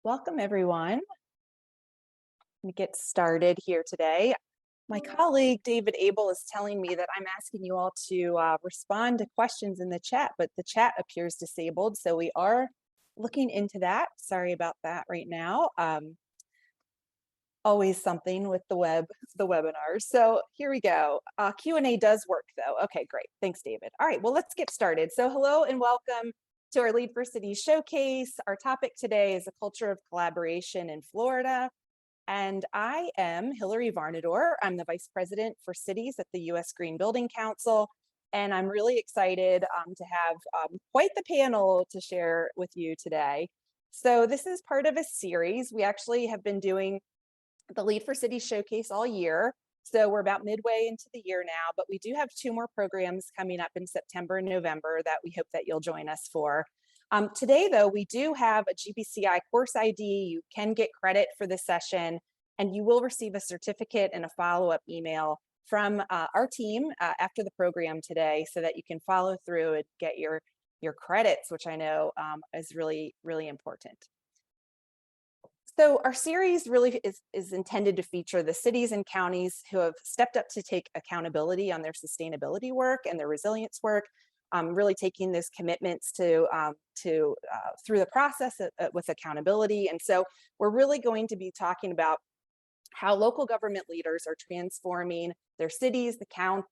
Welcome, everyone. Let me get started here today. My colleague, David Abel, is telling me that I'm asking you all to respond to questions in the chat, but the chat appears disabled, so we are looking into that. Sorry about that right now. Always something with the webinar. So here we go. Q&A does work though. Okay, great. Thanks, David. All right, well, let's get started. So hello and welcome to our Lead for Cities Showcase. Our topic today is a culture of collaboration in Florida. And I am Hillary Varnador. I'm the Vice President for Cities at the U.S. Green Building Council. And I'm really excited to have quite the panel to share with you today. So this is part of a series. We actually have been doing the Lead for Cities Showcase all year. So we're about midway into the year now, but we do have 2 more programs coming up in September and November that we hope that you'll join us for. Today, though, we do have a GBCI course ID. You can get credit for this session, and you will receive a certificate and a follow-up email from our team after the program today so that you can follow through and get your credits, which I know is really, really important. So our series really is intended to feature the cities and counties who have stepped up to take accountability on their sustainability work and their resilience work, really taking those commitments to through the process with accountability. And so we're really going to be talking about how local government leaders are transforming their cities,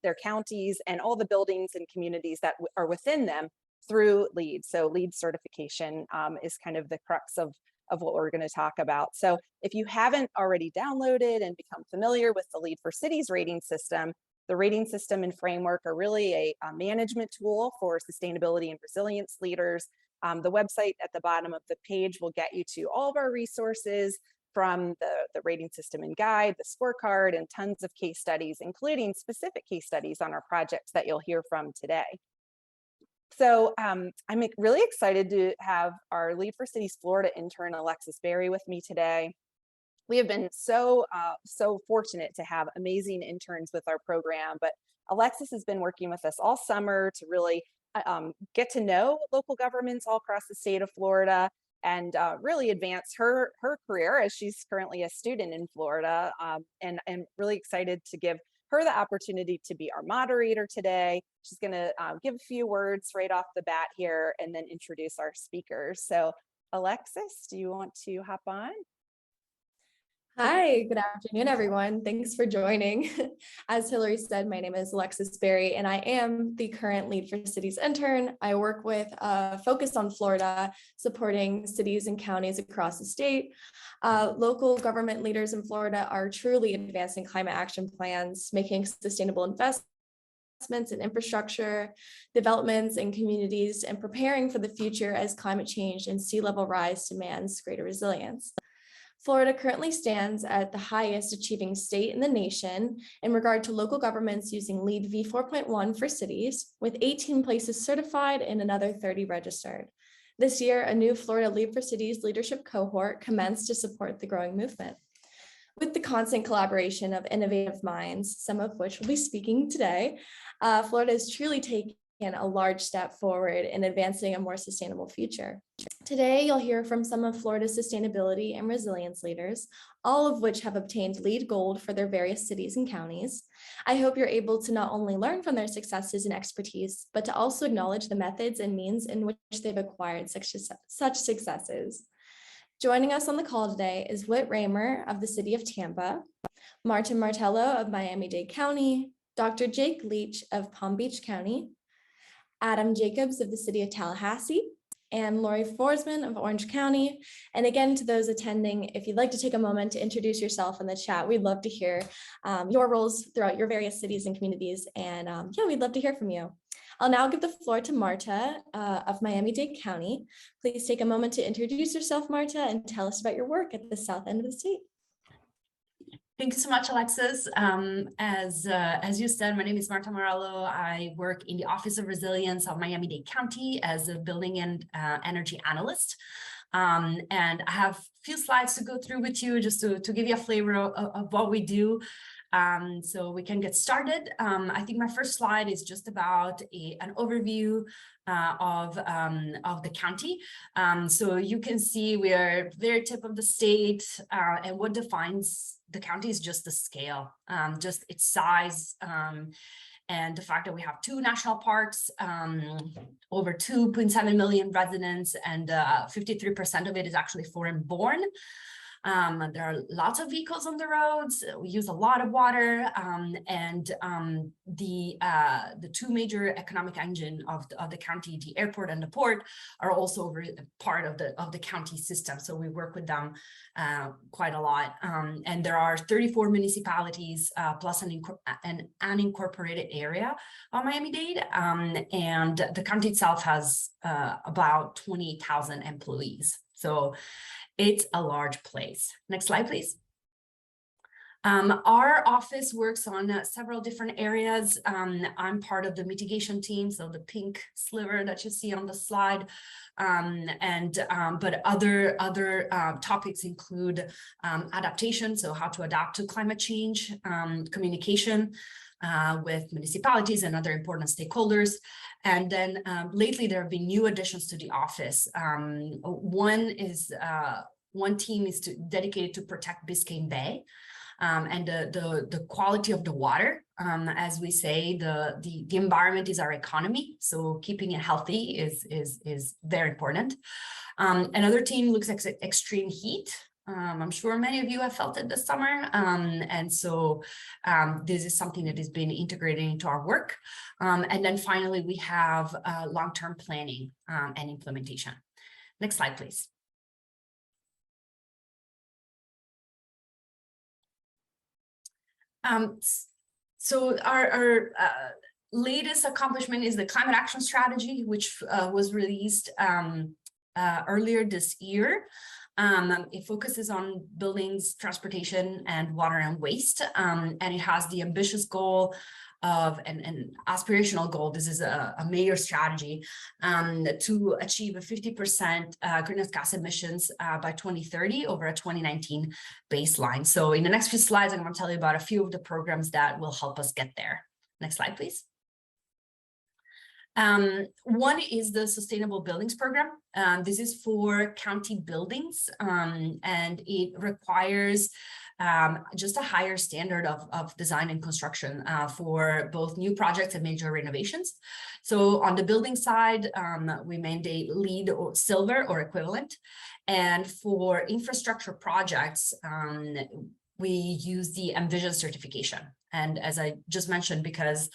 their counties, and all the buildings and communities that are within them through LEED. So LEED certification is kind of the crux of what we're going to talk about. So if you haven't already downloaded and become familiar with the LEED for Cities rating system, the rating system and framework are really a management tool for sustainability and resilience leaders. The website at the bottom of the page will get you to all of our resources from the rating system and guide, the scorecard, and tons of case studies, including specific case studies on our projects that you'll hear from today. So I'm really excited to have our Lead for Cities Florida intern, Alexis Berry, with me today. We have been so fortunate to have amazing interns with our program, but Alexis has been working with us all summer to really get to know local governments all across the state of Florida and really advance her career as she's currently a student in Florida. And I'm really excited to give her the opportunity to be our moderator today. She's going to give a few words right off the bat here and then introduce our speakers. So Alexis, do you want to hop on? Hi, good afternoon, everyone. Thanks for joining. As Hillary said, my name is Alexis Berry, and I am the current Lead for Cities intern. I work with a focus on Florida, supporting cities and counties across the state. Local government leaders in Florida are truly advancing climate action plans, making sustainable investments in infrastructure, developments in communities, and preparing for the future as climate change and sea level rise demands greater resilience. Florida currently stands at the highest achieving state in the nation in regard to local governments using LEED v4.1 for cities, with 18 places certified and another 30 registered. This year, a new Florida Lead for Cities leadership cohort commenced to support the growing movement. With the constant collaboration of innovative minds, some of which will be speaking today, Florida is truly taking a large step forward in advancing a more sustainable future. Today, you'll hear from some of Florida's sustainability and resilience leaders, all of which have obtained LEED Gold for their various cities and counties. I hope you're able to not only learn from their successes and expertise, but to also acknowledge the methods and means in which they've acquired such successes. Joining us on the call today is Whit Raymer of the City of Tampa, Marta Martello of Miami-Dade County, Dr. Jake Leach of Palm Beach County, Adam Jacobs of the City of Tallahassee, and Lori Forsman of Orange County. And again, to those attending, if you'd like to take a moment to introduce yourself in the chat, we'd love to hear your roles throughout your various cities and communities. And yeah, we'd love to hear from you. I'll now give the floor to Marta of Miami-Dade County. Please take a moment to introduce yourself, Marta, and tell us about your work at the south end of the state. Thank you so much, Alexis. As you said, my name is Marta Morello. I work in the Office of Resilience of Miami-Dade County as a building and energy analyst. And I have a few slides to go through with you just to give you a flavor of what we do. So we can get started. I think my first slide is just about an overview of the county. So you can see we are very tip of the state, and what defines the county is just the scale, just its size, and the fact that we have 2 national parks, over 2.7 million residents, and 53% of it is actually foreign born. There are lots of vehicles on the roads. We use a lot of water, and the 2 major economic engine of the county, the airport and the port, are also part of the county system. So we work with them quite a lot. And there are 34 municipalities plus an unincorporated area of Miami-Dade, and the county itself has about 28,000 employees. So it's a large place. Next slide, please. Our office works on several different areas. I'm part of the mitigation team, so the pink sliver that you see on the slide. But other topics include adaptation, so how to adapt to climate change, communication with municipalities and other important stakeholders. And then lately there have been new additions to the office. One team is dedicated to protect Biscayne Bay, and the quality of the water. As we say, the environment is our economy, so keeping it healthy is very important. Another team looks at extreme heat. I'm sure many of you have felt it this summer. And so this is something that has been integrated into our work. And then finally, we have long-term planning and implementation. Next slide, please. So our latest accomplishment is the climate action strategy, which was released earlier this year. It focuses on buildings, transportation, and water and waste, and it has the ambitious goal of an aspirational goal. This is a major strategy to achieve a 50% greenhouse gas emissions by 2030 over a 2019 baseline. So in the next few slides, I'm going to tell you about a few of the programs that will help us get there. Next slide, please. One is the Sustainable Buildings Program. This is for county buildings, and it requires just a higher standard of design and construction for both new projects and major renovations. So on the building side, we mandate LEED or silver or equivalent. And for infrastructure projects, we use the Envision certification. And as I just mentioned, because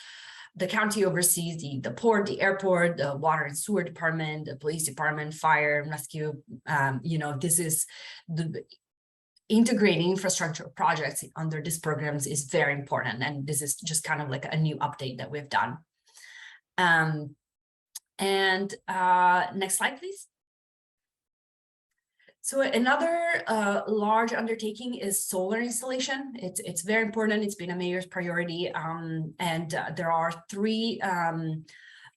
the county oversees the port, the airport, the water and sewer department, the police department, fire and rescue. This is the integrating infrastructure projects under these programs is very important. And this is just kind of like a new update that we've done. Next slide, please. So another large undertaking is solar installation. It's very important. It's been a mayor's priority. And there are 3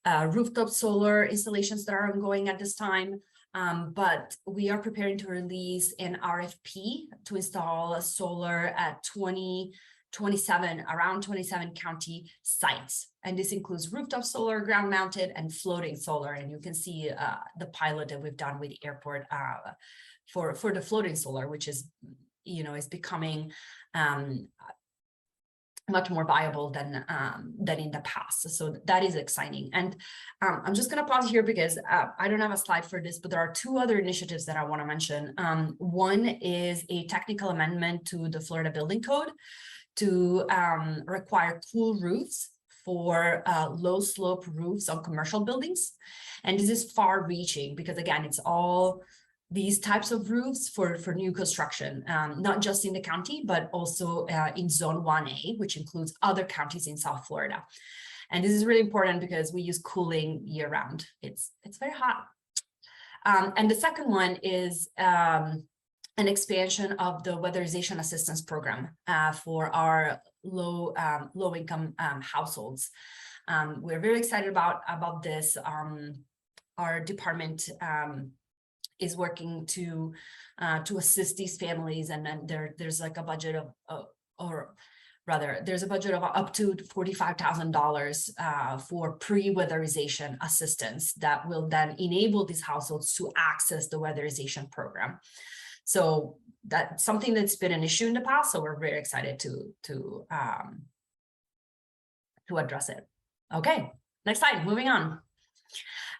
rooftop solar installations that are ongoing at this time. But we are preparing to release an RFP to install solar at 27 county sites. And this includes rooftop solar, ground mounted, and floating solar. And you can see the pilot that we've done with the airport for the floating solar, which is, is becoming much more viable than in the past. So that is exciting. And I'm just going to pause here because I don't have a slide for this, but there are 2 other initiatives that I want to mention. One is a technical amendment to the Florida Building Code to require cool roofs for low slope roofs on commercial buildings. And this is far reaching because, again, it's all these types of roofs for new construction, not just in the county, but also in Zone 1A, which includes other counties in South Florida. And this is really important because we use cooling year round. It's very hot. And the second one is an expansion of the weatherization assistance program for our low income households. We're very excited about this. Our department is working to assist these families, and then there's like a budget of or rather, there's a budget of up to $45,000 for pre-weatherization assistance that will then enable these households to access the weatherization program. So that's something that's been an issue in the past. So we're very excited to address it. Okay, next slide, moving on.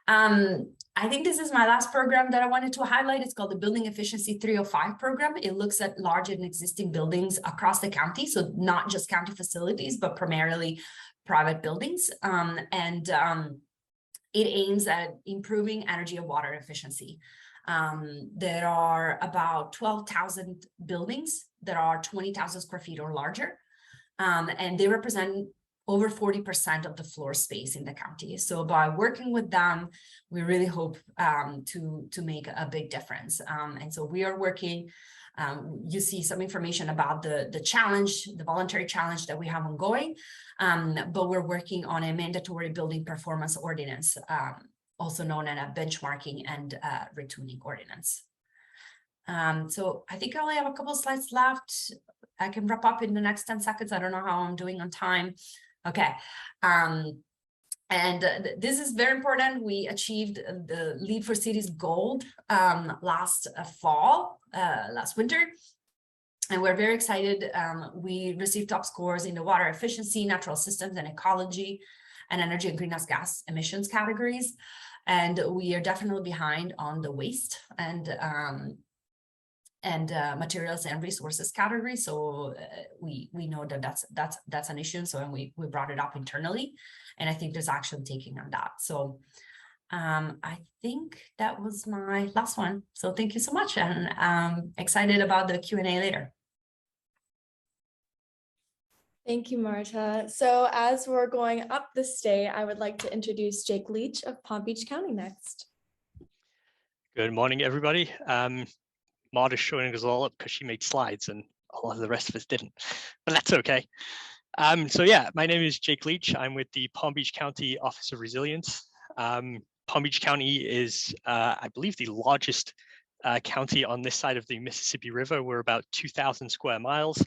I think this is my last program that I wanted to highlight. It's called the Building Efficiency 305 program. It looks at large and existing buildings across the county. So not just county facilities, but primarily private buildings. It aims at improving energy and water efficiency. There are about 12,000 buildings that are 20,000 square feet or larger. And they represent over 40% of the floor space in the county. So by working with them, we really hope to make a big difference. And so we are working, you see some information about the challenge, the voluntary challenge that we have ongoing, but we're working on a mandatory building performance ordinance, also known as a benchmarking and retuning ordinance. So I think I only have a couple of slides left. I can wrap up in the next 10 seconds. I don't know how I'm doing on time. Okay. This is very important. We achieved the LEED for Cities Gold last winter. And we're very excited. We received top scores in the water efficiency, natural systems and ecology, and energy and greenhouse gas emissions categories. And we are definitely behind on the waste and materials and resources category. So we know that that's an issue. So we brought it up internally, and I think there's action taking on that. So I think that was my last one. So thank you so much, and I'm excited about the Q&A later. Thank you, Marta. So as we're going up the state, I would like to introduce Jake Leach of Palm Beach County next. Good morning, everybody. Marta's showing us all up because she made slides and a lot of the rest of us didn't, but that's okay. So yeah, my name is Jake Leach. I'm with the Palm Beach County Office of Resilience. Palm Beach County is, I believe, the largest county on this side of the Mississippi River. We're about 2,000 square miles.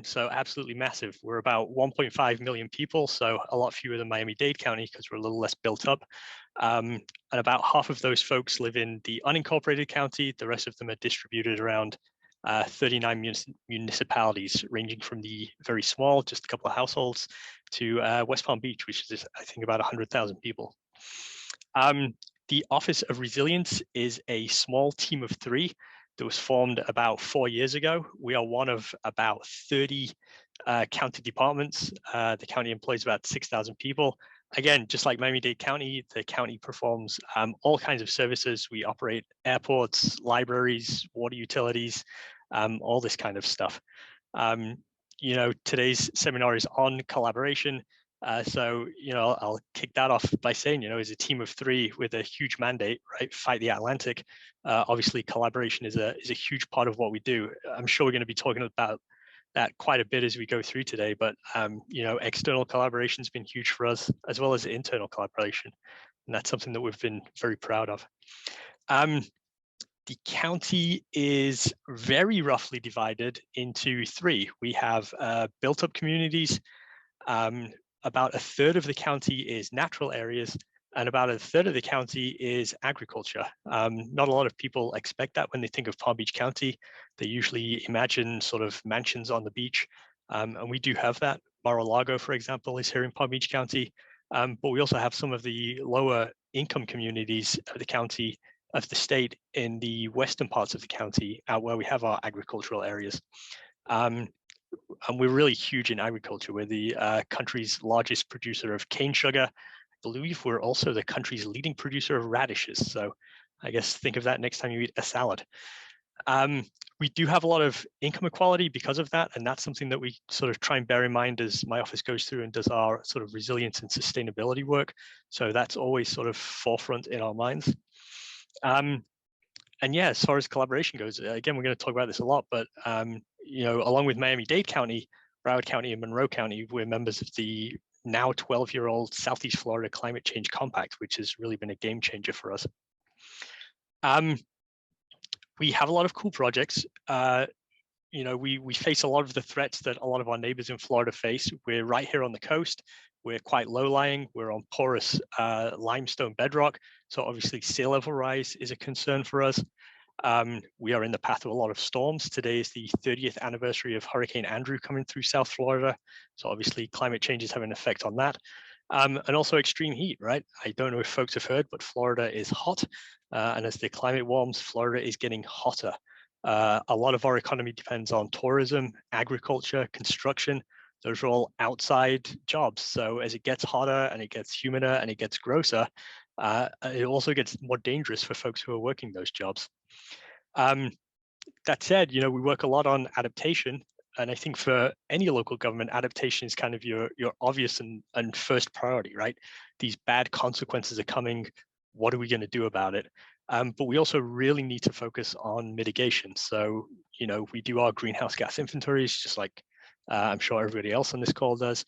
So absolutely massive. We're about 1.5 million people, so a lot fewer than Miami-Dade County because we're a little less built up. And about half of those folks live in the unincorporated county. The rest of them are distributed around 39 municipalities, ranging from the very small, just a couple of households, to West Palm Beach, which is, I think, about 100,000 people. The Office of Resilience is a small team of 3 that was formed about 4 years ago. We are one of about 30 county departments. The county employs about 6,000 people. Again, just like Miami-Dade County, the county performs all kinds of services. We operate airports, libraries, water utilities, all this kind of stuff. You know, today's seminar is on collaboration. So, you know, I'll kick that off by saying, you know, as a team of 3 with a huge mandate, right, fight the Atlantic, obviously collaboration is a huge part of what we do. I'm sure we're going to be talking about that quite a bit as we go through today, but, you know, external collaboration has been huge for us, as well as internal collaboration. And that's something that we've been very proud of. The county is very roughly divided into 3. We have built up communities. About a third of the county is natural areas, and about a third of the county is agriculture. Not a lot of people expect that when they think of Palm Beach County. They usually imagine sort of mansions on the beach, and we do have that. Mar-a-Lago, for example, is here in Palm Beach County, but we also have some of the lower income communities of the county, of the state, in the western parts of the county, out where we have our agricultural areas. And we're really huge in agriculture. We're the country's largest producer of cane sugar. I believe we're also the country's leading producer of radishes. So I guess think of that next time you eat a salad. We do have a lot of income equality because of that. And that's something that we sort of try and bear in mind as my office goes through and does our sort of resilience and sustainability work. So that's always sort of forefront in our minds. And yeah, as far as collaboration goes, again, we're going to talk about this a lot, but you know, along with Miami-Dade County, Broward County, and Monroe County, we're members of the now 12-year-old Southeast Florida Climate Change Compact, which has really been a game changer for us. We have a lot of cool projects. we face a lot of the threats that a lot of our neighbors in Florida face. We're right here on the coast. We're quite low-lying. We're on porous limestone bedrock. So obviously sea level rise is a concern for us. We are in the path of a lot of storms. Today is the 30th anniversary of Hurricane Andrew coming through South Florida. So obviously climate change is having an effect on that. And also extreme heat, right? I don't know if folks have heard, but Florida is hot. And as the climate warms, Florida is getting hotter. A lot of our economy depends on tourism, agriculture, construction. Those are all outside jobs. So as it gets hotter and it gets humider and it gets grosser, it also gets more dangerous for folks who are working those jobs. That said, we work a lot on adaptation. And I think for any local government, adaptation is kind of your obvious and first priority, right? These bad consequences are coming. What are we going to do about it? But we also really need to focus on mitigation. So, we do our greenhouse gas inventories, just like I'm sure everybody else on this call does.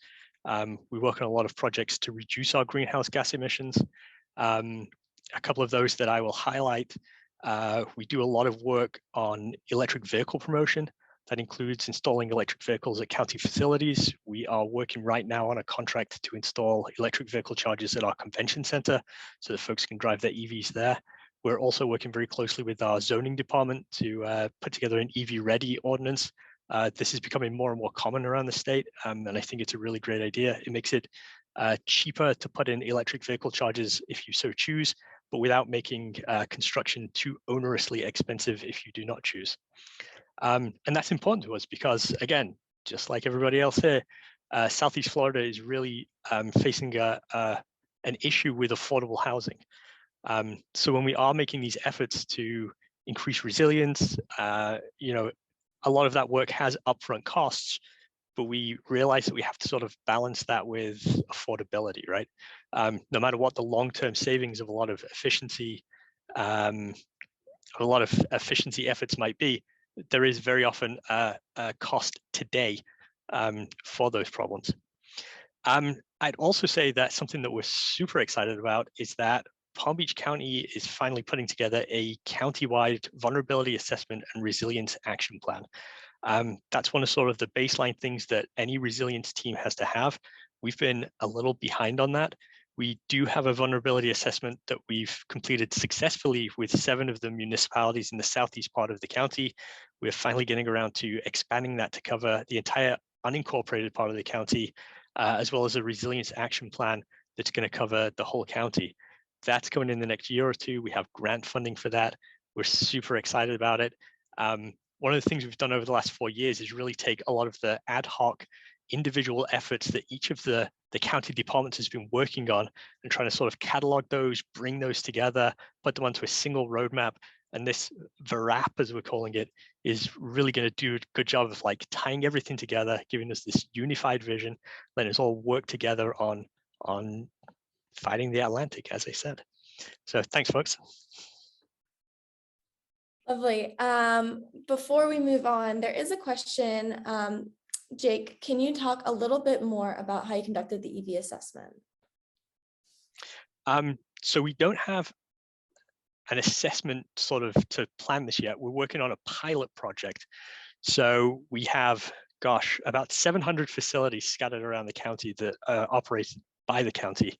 We work on a lot of projects to reduce our greenhouse gas emissions. A couple of those that I will highlight. We do a lot of work on electric vehicle promotion. That includes installing electric vehicles at county facilities. We are working right now on a contract to install electric vehicle chargers at our convention center so that folks can drive their EVs there. We're also working very closely with our zoning department to put together an EV Ready Ordinance. This is becoming more and more common around the state, and I think it's a really great idea. It makes it cheaper to put in electric vehicle chargers if you so choose, but without making construction too onerously expensive if you do not choose. And that's important to us because, again, just like everybody else here, Southeast Florida is really facing an issue with affordable housing. So when we are making these efforts to increase resilience, a lot of that work has upfront costs, but we realize that we have to sort of balance that with affordability, right? No matter what the long-term savings of a lot of efficiency efforts might be, there is very often a cost today for those problems. I'd also say that something that we're super excited about is that Palm Beach County is finally putting together a county-wide vulnerability assessment and resilience action plan. That's one of sort of the baseline things that any resilience team has to have. We've been a little behind on that. We do have a vulnerability assessment that we've completed successfully with 7 of the municipalities in the southeast part of the county. We're finally getting around to expanding that to cover the entire unincorporated part of the county, as well as a resilience action plan that's going to cover the whole county. That's coming in the next year or two. We have grant funding for that. We're super excited about it. One of the things we've done over the last 4 years is really take a lot of the ad hoc individual efforts that each of the county departments has been working on and trying to sort of catalog those, bring those together, put them onto a single roadmap. And this VRAP, as we're calling it, is really going to do a good job of like tying everything together, giving us this unified vision, letting us all work together on fighting the Atlantic, as I said. So thanks, folks. Lovely. Before we move on, there is a question. Jake, can you talk a little bit more about how you conducted the EV assessment? So we don't have an assessment sort of to plan this yet. We're working on a pilot project. So we have, about 700 facilities scattered around the county that are operated by the county.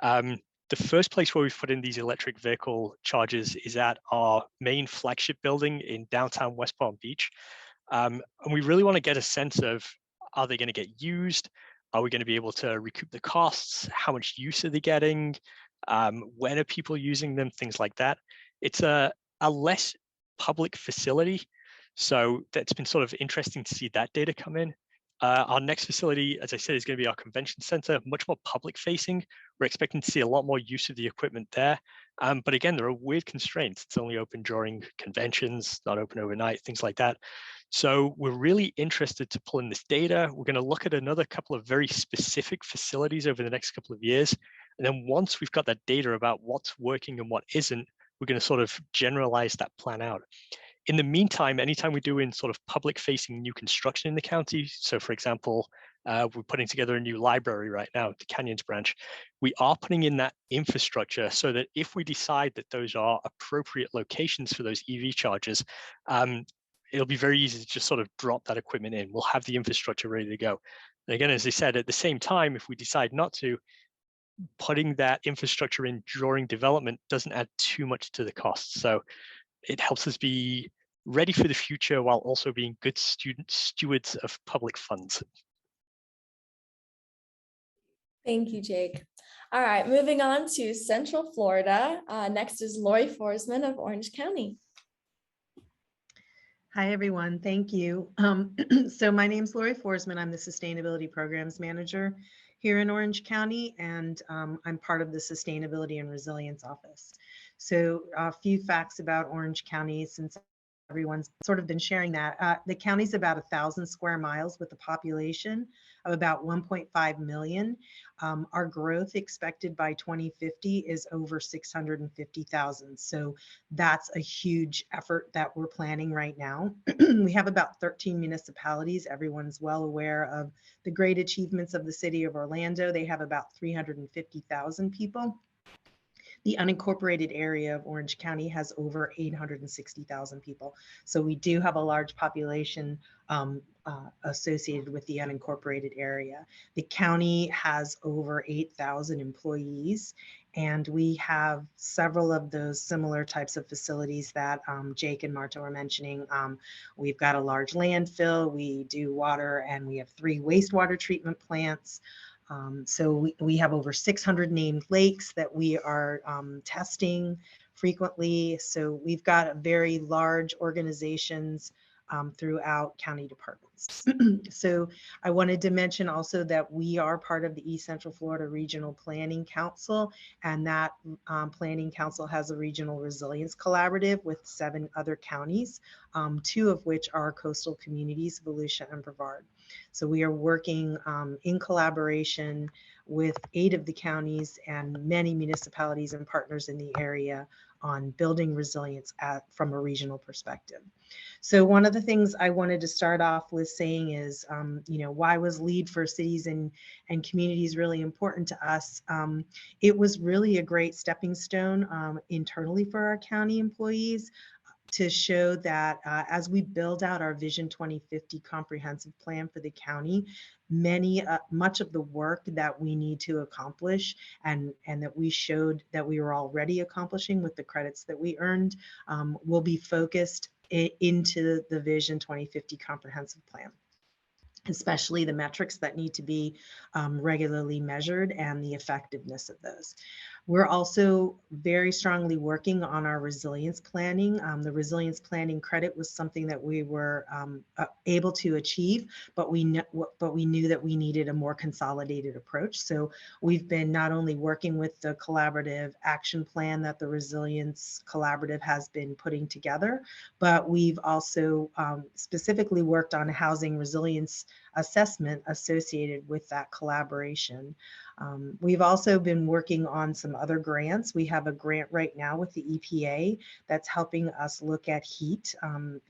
The first place where we've put in these electric vehicle chargers is at our main flagship building in downtown West Palm Beach. And we really want to get a sense of, are they going to get used? Are we going to be able to recoup the costs? How much use are they getting? When are people using them? Things like that. It's a less public facility. So that's been sort of interesting to see that data come in. Our next facility, as I said, is going to be our convention center, much more public facing. We're expecting to see a lot more use of the equipment there. But again, there are weird constraints. It's only open during conventions, not open overnight, things like that. So we're really interested to pull in this data. We're going to look at another couple of very specific facilities over the next couple of years. And then once we've got that data about what's working and what isn't, we're going to sort of generalize that plan out. In the meantime, anytime we're doing sort of public facing new construction in the county, so for example, we're putting together a new library right now at the Canyons branch, we are putting in that infrastructure so that if we decide that those are appropriate locations for those EV chargers, it'll be very easy to just sort of drop that equipment in. We'll have the infrastructure ready to go. And again, as I said, at the same time, if we decide not to, putting that infrastructure in during development doesn't add too much to the cost. So it helps us be ready for the future while also being good stewards of public funds. Thank you, Jake. All right, moving on to Central Florida. Next is Lori Forsman of Orange County. Hi, everyone. Thank you. So my name's Lori Forsman. I'm the Sustainability Programs Manager here in Orange County, and I'm part of the Sustainability and Resilience Office. So a few facts about Orange County, since everyone's sort of been sharing that. The county's about 1,000 square miles with a population of about 1.5 million. Our growth expected by 2050 is over 650,000. So that's a huge effort that we're planning right now. We have about 13 municipalities. Everyone's well aware of the great achievements of the city of Orlando. They have about 350,000 people. The unincorporated area of Orange County has over 860,000 people. So we do have a large population associated with the unincorporated area. The county has over 8,000 employees, and we have several of those similar types of facilities that Jake and Marta were mentioning. We've got a large landfill, we do water, and we have 3 wastewater treatment plants. So we have over 600 named lakes that we are testing frequently. So we've got very large organizations throughout county departments. So I wanted to mention also that we are part of the East Central Florida Regional Planning Council, and that Planning Council has a regional resilience collaborative with 7 other counties, 2 of which are coastal communities, Volusia and Brevard. So we are working in collaboration with 8 of the counties and many municipalities and partners in the area on building resilience from a regional perspective. So one of the things I wanted to start off with saying is, why was LEED for cities and communities really important to us? It was really a great stepping stone internally for our county employees to show that as we build out our Vision 2050 comprehensive plan for the county, much of the work that we need to accomplish and that we showed that we were already accomplishing with the credits that we earned will be focused into the Vision 2050 comprehensive plan, especially the metrics that need to be regularly measured and the effectiveness of those. We're also very strongly working on our resilience planning. The resilience planning credit was something that we were able to achieve, but we knew that we needed a more consolidated approach. So we've been not only working with the collaborative action plan that the Resilience Collaborative has been putting together, but we've also specifically worked on housing resilience assessment associated with that collaboration. We've also been working on some other grants. We have a grant right now with the EPA that's helping us look at heat.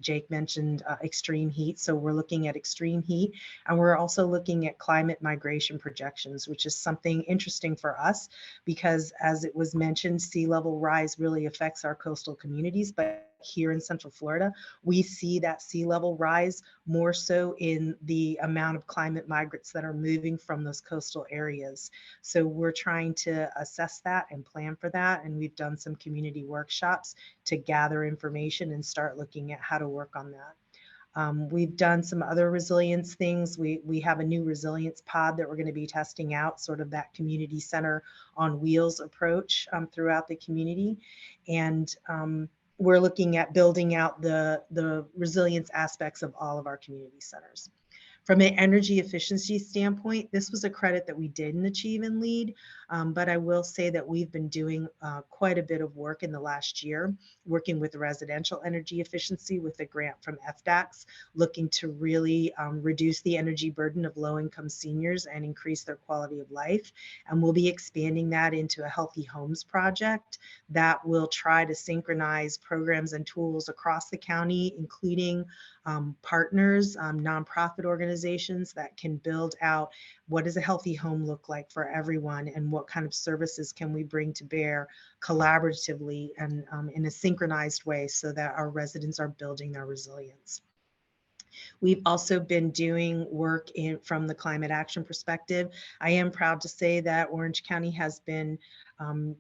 Jake mentioned extreme heat, so we're looking at extreme heat, and we're also looking at climate migration projections, which is something interesting for us because, as it was mentioned, sea level rise really affects our coastal communities, but here in Central Florida, we see that sea level rise more so in the amount of climate migrants that are moving from those coastal areas. So we're trying to assess that and plan for that. And we've done some community workshops to gather information and start looking at how to work on that. We've done some other resilience things. We have a new resilience pod that we're going to be testing out, sort of that community center on wheels approach throughout the community. And we're looking at building out the resilience aspects of all of our community centers. From an energy efficiency standpoint, this was a credit that we didn't achieve in LEED, but I will say that we've been doing quite a bit of work in the last year, working with residential energy efficiency with a grant from FDACS, looking to really reduce the energy burden of low-income seniors and increase their quality of life. And we'll be expanding that into a Healthy Homes project that will try to synchronize programs and tools across the county, including partners, nonprofit organizations that can build out what does a healthy home look like for everyone and what kind of services can we bring to bear collaboratively and in a synchronous synchronized way so that our residents are building their resilience. We've also been doing work from the climate action perspective. I am proud to say that Orange County has been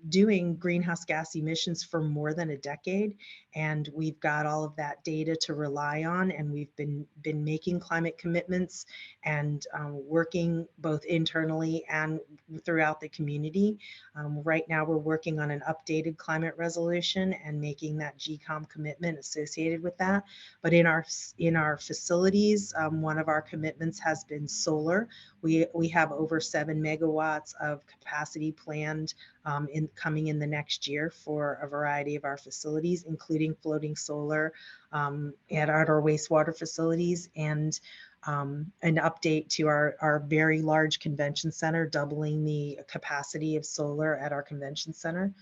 doing greenhouse gas emissions for more than a decade, and we've got all of that data to rely on, and we've been making climate commitments and working both internally and throughout the community. Right now we're working on an updated climate resolution and making that GCOM commitment associated with that. But in our facilities, one of our commitments has been solar. We have over 7 megawatts of capacity planned coming in the next year for a variety of our facilities, including floating solar at our wastewater facilities, and an update to our very large convention center, doubling the capacity of solar at our convention center.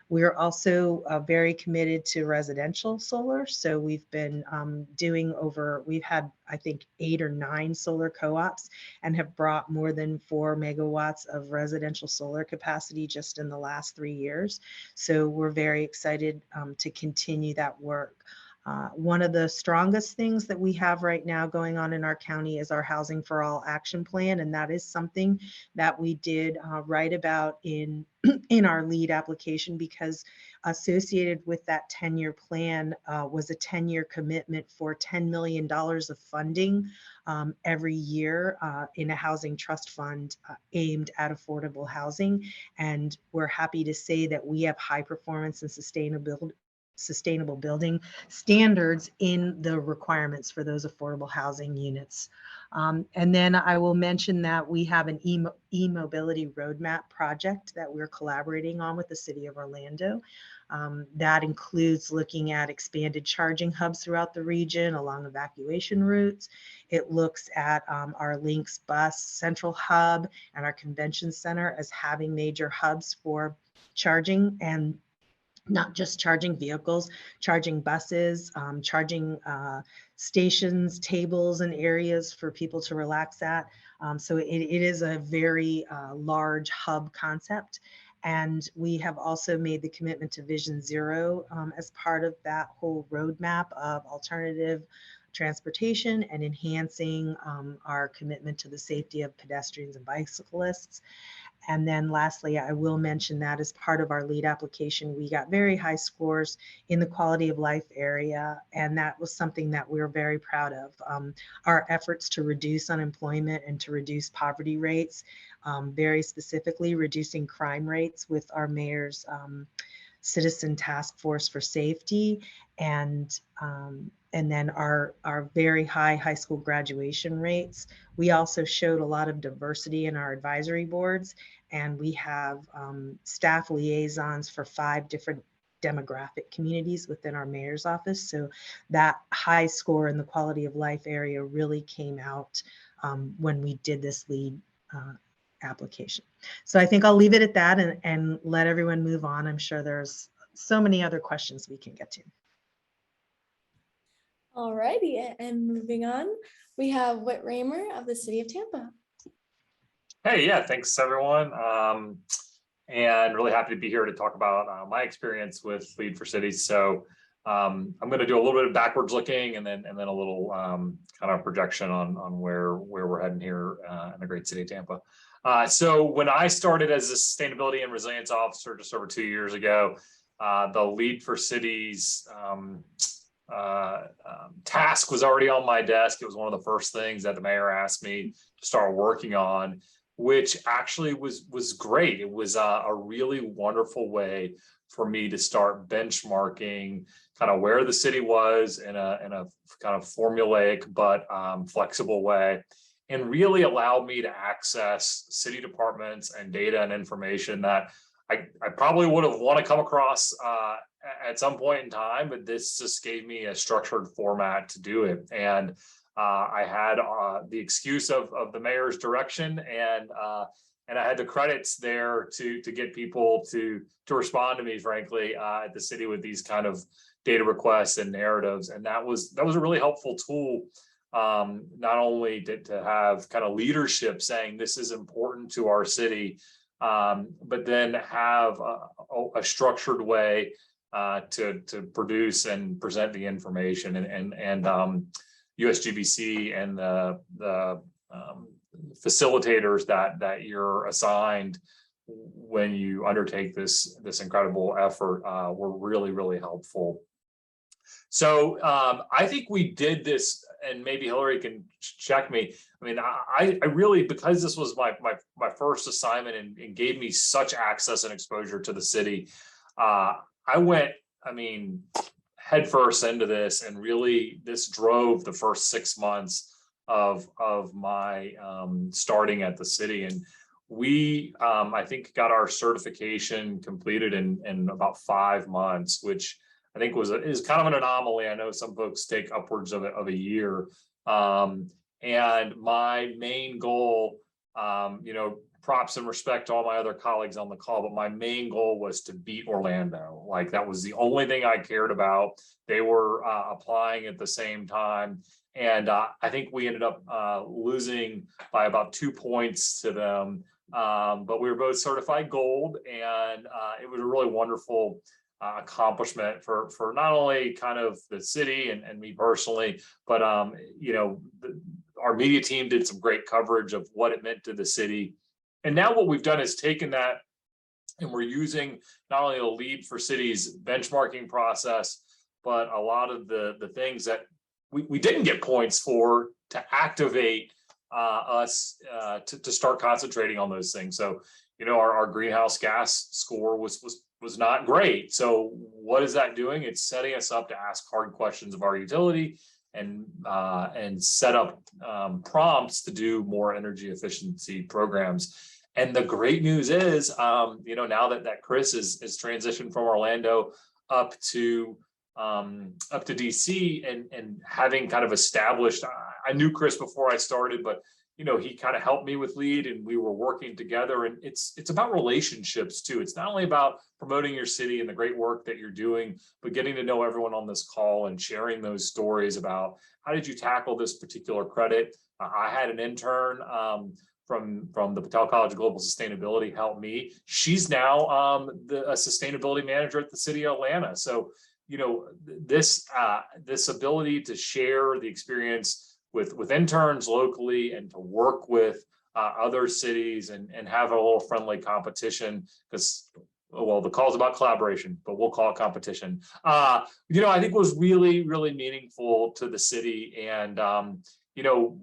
We're also very committed to residential solar. So we've been we've had, I think, 8 or 9 solar co-ops and have brought more than 4 megawatts of residential solar capacity just in the last 3 years. So we're very excited to continue that work. One of the strongest things that we have right now going on in our county is our Housing for All action plan, and that is something that we did write about in our LEED application, because associated with that 10-year plan was a 10-year commitment for $10 million of funding every year in a housing trust fund aimed at affordable housing. And we're happy to say that we have high performance and sustainable building standards in the requirements for those affordable housing units. And then I will mention that we have an e-mobility roadmap project that we're collaborating on with the City of Orlando. That includes looking at expanded charging hubs throughout the region along evacuation routes. It looks at our Lynx bus central hub and our convention center as having major hubs for charging, and not just charging vehicles, charging buses, charging stations, tables, and areas for people to relax at. So it is a very large hub concept. And we have also made the commitment to Vision Zero as part of that whole roadmap of alternative transportation and enhancing our commitment to the safety of pedestrians and bicyclists. And then lastly, I will mention that as part of our LEED application, we got very high scores in the quality of life area. And that was something that we're very proud of. Our efforts to reduce unemployment and to reduce poverty rates, very specifically reducing crime rates with our mayor's Citizen Task Force for Safety, and then our very high school graduation rates. We also showed a lot of diversity in our advisory boards, and we have staff liaisons for 5 different demographic communities within our mayor's office. So that high score in the quality of life area really came out when we did this LEED application. So I think I'll leave it at that and let everyone move on. I'm sure there's so many other questions we can get to. All righty, and moving on, we have Whit Raymer of the City of Tampa. Hey, yeah, thanks everyone. And really happy to be here to talk about my experience with LEED for Cities. So I'm going to do a little bit of backwards looking and then a little kind of projection on where we're heading here in the great city of Tampa. So when I started as a sustainability and resilience officer just over 2 years ago, the LEED for Cities task was already on my desk. It was one of the first things that the mayor asked me to start working on, which actually was great. It was a really wonderful way for me to start benchmarking kind of where the city was in a kind of formulaic but flexible way, and really allowed me to access city departments and data and information that I probably would have want to come across at some point in time, but this just gave me a structured format to do it. And I had the excuse of the mayor's direction, and I had the credits there to get people to respond to me, frankly, at the city with these kind of data requests and narratives. And that was a really helpful tool, not only to have kind of leadership saying this is important to our city, but then have a structured way to produce and present the information, and USGBC and the facilitators that you're assigned when you undertake this incredible effort were really helpful. So I think we did this, and maybe Hillary can check me. I mean, I really, because this was my first assignment and gave me such access and exposure to the city, I went, I mean, headfirst into this, and really this drove the first 6 months of my starting at the city. And we, I think, got our certification completed in about 5 months, which I think is kind of an anomaly. I know some folks take upwards of a year. And my main goal, props and respect to all my other colleagues on the call, but my main goal was to beat Orlando. Like, that was the only thing I cared about. They were applying at the same time. And I think we ended up losing by about 2 points to them. But we were both certified gold, and it was a really wonderful accomplishment for not only kind of the city and me personally, but our media team did some great coverage of what it meant to the city. And now what we've done is taken that, and we're using not only the LEED for Cities benchmarking process, but a lot of the things that we didn't get points for to activate us to start concentrating on those things. So, our greenhouse gas score was not great. So what is that doing? It's setting us up to ask hard questions of our utility and set up prompts to do more energy efficiency programs. And the great news is, now that Chris is transitioned from Orlando up to DC and having kind of established, I knew Chris before I started, but he kind of helped me with LEED, and we were working together. And it's about relationships too. It's not only about promoting your city and the great work that you're doing, but getting to know everyone on this call and sharing those stories about how did you tackle this particular credit. I had an intern from the Patel College of Global Sustainability help me. She's now a sustainability manager at the city of Atlanta. So this ability to share the experience with interns locally and to work with other cities and have a little friendly competition, because, well, the call's about collaboration, but we'll call it competition. I think was really meaningful to the city. And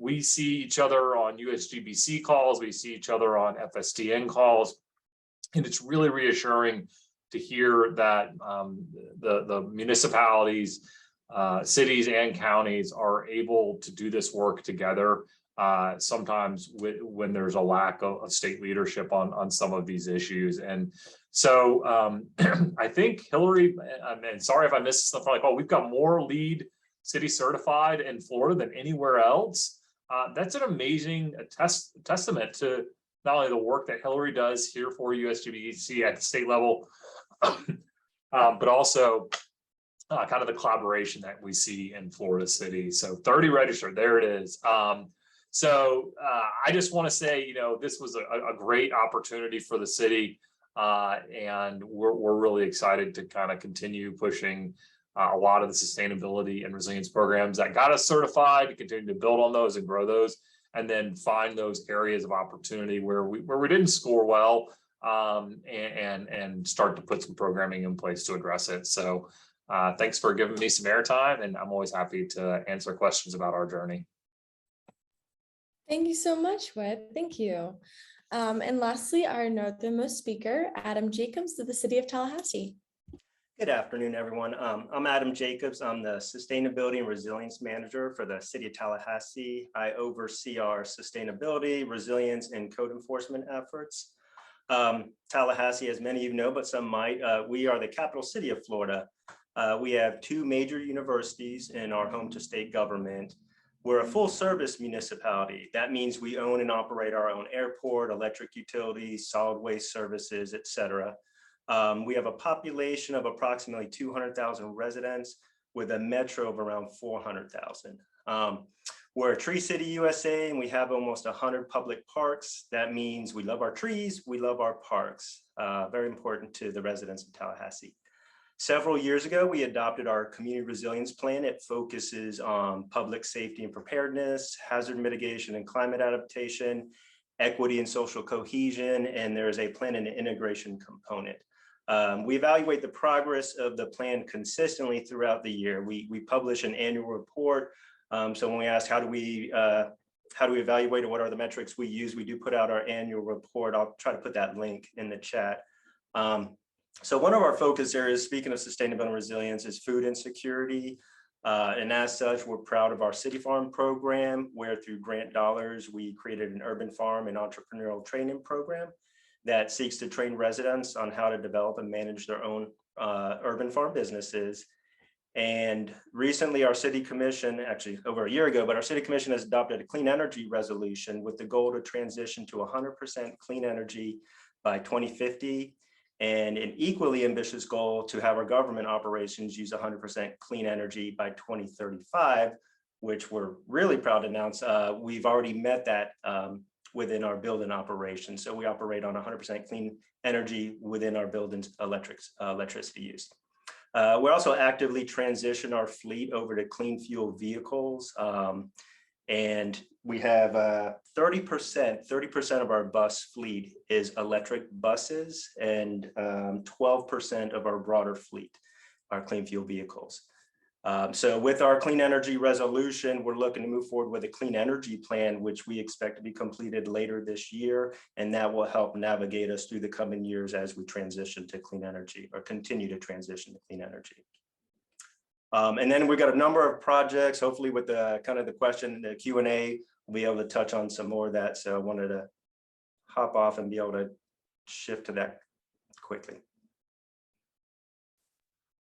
we see each other on USGBC calls, we see each other on FSTN calls, and it's really reassuring to hear that the municipalities, cities and counties are able to do this work together. Sometimes when there's a lack of state leadership on some of these issues. And so I think Hillary, and sorry if I missed stuff, like, we've got more LEED city certified in Florida than anywhere else. That's an amazing testament to not only the work that Hillary does here for USGBC at the state level, but also kind of the collaboration that we see in Florida City. So 30 registered, there it is. So I just want to say, this was a great opportunity for the city, and we're really excited to kind of continue pushing a lot of the sustainability and resilience programs that got us certified, to continue to build on those and grow those, and then find those areas of opportunity where we didn't score well, and start to put some programming in place to address it. So thanks for giving me some airtime, and I'm always happy to answer questions about our journey. Thank you so much, Whit. Thank you. And lastly, our northernmost speaker, Adam Jacobs of the City of Tallahassee. Good afternoon, everyone. I'm Adam Jacobs. I'm the Sustainability and Resilience Manager for the City of Tallahassee. I oversee our sustainability, resilience, and code enforcement efforts. Tallahassee, as many of you know, but some might, we are the capital city of Florida. We have 2 major universities in our home to state government. We're a full service municipality. That means we own and operate our own airport, electric utilities, solid waste services, etc. We have a population of approximately 200,000 residents with a metro of around 400,000. We're a tree city USA, and we have almost 100 public parks. That means we love our trees, we love our parks. Very important to the residents of Tallahassee. Several years ago, we adopted our community resilience plan. It focuses on public safety and preparedness, hazard mitigation and climate adaptation, equity and social cohesion, and there is a plan and integration component. We evaluate the progress of the plan consistently throughout the year. We publish an annual report. So when we ask how do we evaluate or what are the metrics we use, we do put out our annual report. I'll try to put that link in the chat. So one of our focus areas, speaking of sustainability and resilience, is food insecurity. And as such, we're proud of our City Farm program, where through grant dollars, we created an urban farm and entrepreneurial training program that seeks to train residents on how to develop and manage their own urban farm businesses. And recently our city commission, actually over a year ago, but our city commission has adopted a clean energy resolution with the goal to transition to 100% clean energy by 2050. And an equally ambitious goal to have our government operations use 100% clean energy by 2035, which we're really proud to announce. We've already met that within our building operations. So we operate on 100% clean energy within our buildings' electricity use. We're also actively transition our fleet over to clean fuel vehicles. And we have 30% of our bus fleet is electric buses, and 12% of our broader fleet are clean fuel vehicles. So with our clean energy resolution, we're looking to move forward with a clean energy plan, which we expect to be completed later this year. And that will help navigate us through the coming years as we transition to clean energy or continue to transition to clean energy. And then we've got a number of projects, hopefully with the kind of the question, the Q&A, we'll be able to touch on some more of that. So I wanted to hop off and be able to shift to that quickly.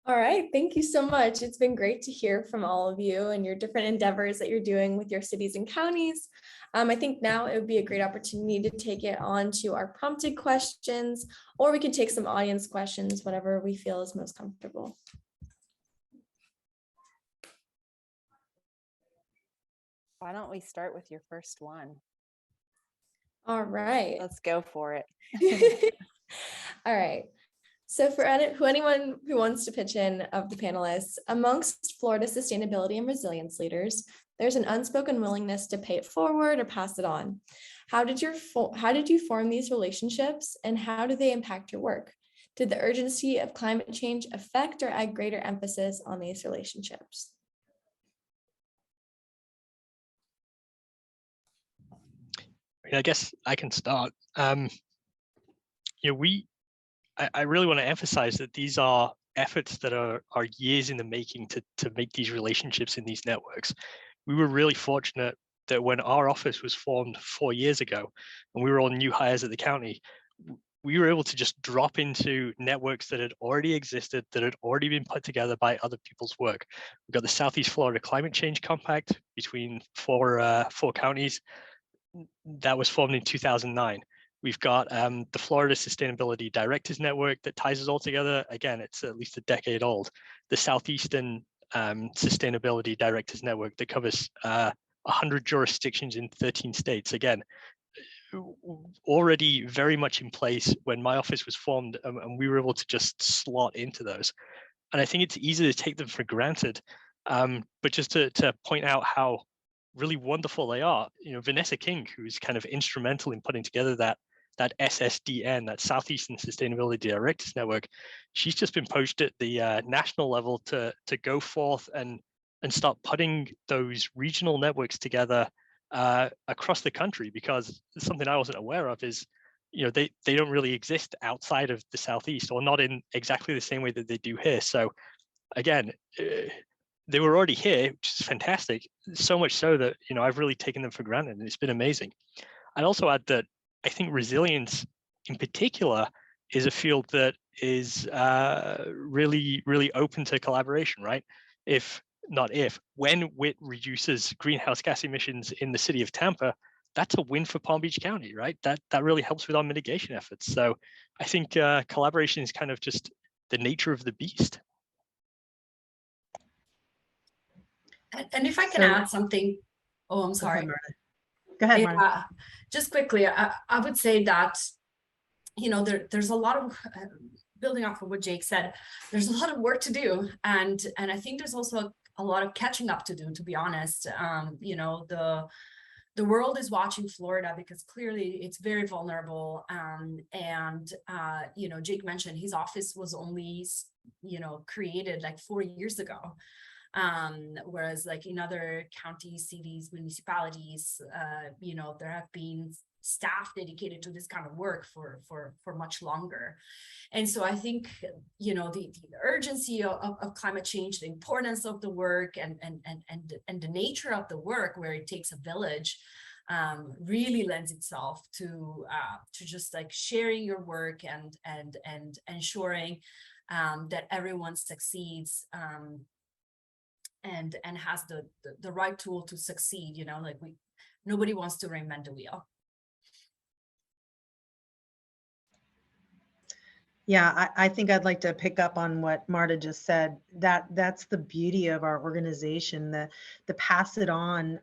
All right, thank you so much. It's been great to hear from all of you and your different endeavors that you're doing with your cities and counties. I think now it would be a great opportunity to take it on to our prompted questions, or we can take some audience questions, whatever we feel is most comfortable. Why don't we start with your first one? All right. Let's go for it. All right. So for anyone who wants to pitch in of the panelists, amongst Florida sustainability and resilience leaders, there's an unspoken willingness to pay it forward or pass it on. How did you form these relationships, and how do they impact your work? Did the urgency of climate change affect or add greater emphasis on these relationships? I guess I can start. I really want to emphasize that these are efforts that are years in the making to make these relationships in these networks. We were really fortunate that when our office was formed 4 years ago, and we were all new hires at the county, we were able to just drop into networks that had already existed, that had already been put together by other people's work. We've got the Southeast Florida Climate Change Compact between four counties. That was formed in 2009. We've got the Florida Sustainability Directors Network that ties us all together. Again, it's at least a decade old. The Southeastern Sustainability Directors Network that covers 100 jurisdictions in 13 states. Again, already very much in place when my office was formed, and we were able to just slot into those. And I think it's easy to take them for granted. But just to point out how really wonderful they are. Vanessa King, who's kind of instrumental in putting together that SSDN, that Southeastern Sustainability Directors Network, she's just been poached at the national level to go forth and start putting those regional networks together across the country, because something I wasn't aware of is, they don't really exist outside of the Southeast, or not in exactly the same way that they do here. So again, they were already here, which is fantastic. So much so that, I've really taken them for granted, and it's been amazing. I'd also add that I think resilience in particular is a field that is really, really open to collaboration, right? When WIT reduces greenhouse gas emissions in the city of Tampa, that's a win for Palm Beach County, right? That really helps with our mitigation efforts. So I think collaboration is kind of just the nature of the beast. And if I can add something, I'm sorry. Go ahead, Marta. Just quickly, I would say that, there's a lot of building off of what Jake said, there's a lot of work to do, and I think there's also a lot of catching up to do, to be honest. You know, the world is watching Florida because clearly it's very vulnerable. You know, Jake mentioned his office was only, you know, created like 4 years ago. Whereas like in other counties, cities, municipalities, you know, there have been staff dedicated to this kind of work for much longer. And so I think, you know, the urgency of climate change, the importance of the work, and the nature of the work, where it takes a village, really lends itself to just like sharing your work and ensuring that everyone succeeds, and has the right tool to succeed. You know, like nobody wants to reinvent the wheel. Yeah, I think I'd like to pick up on what Marta just said. That's the beauty of our organization, the pass it on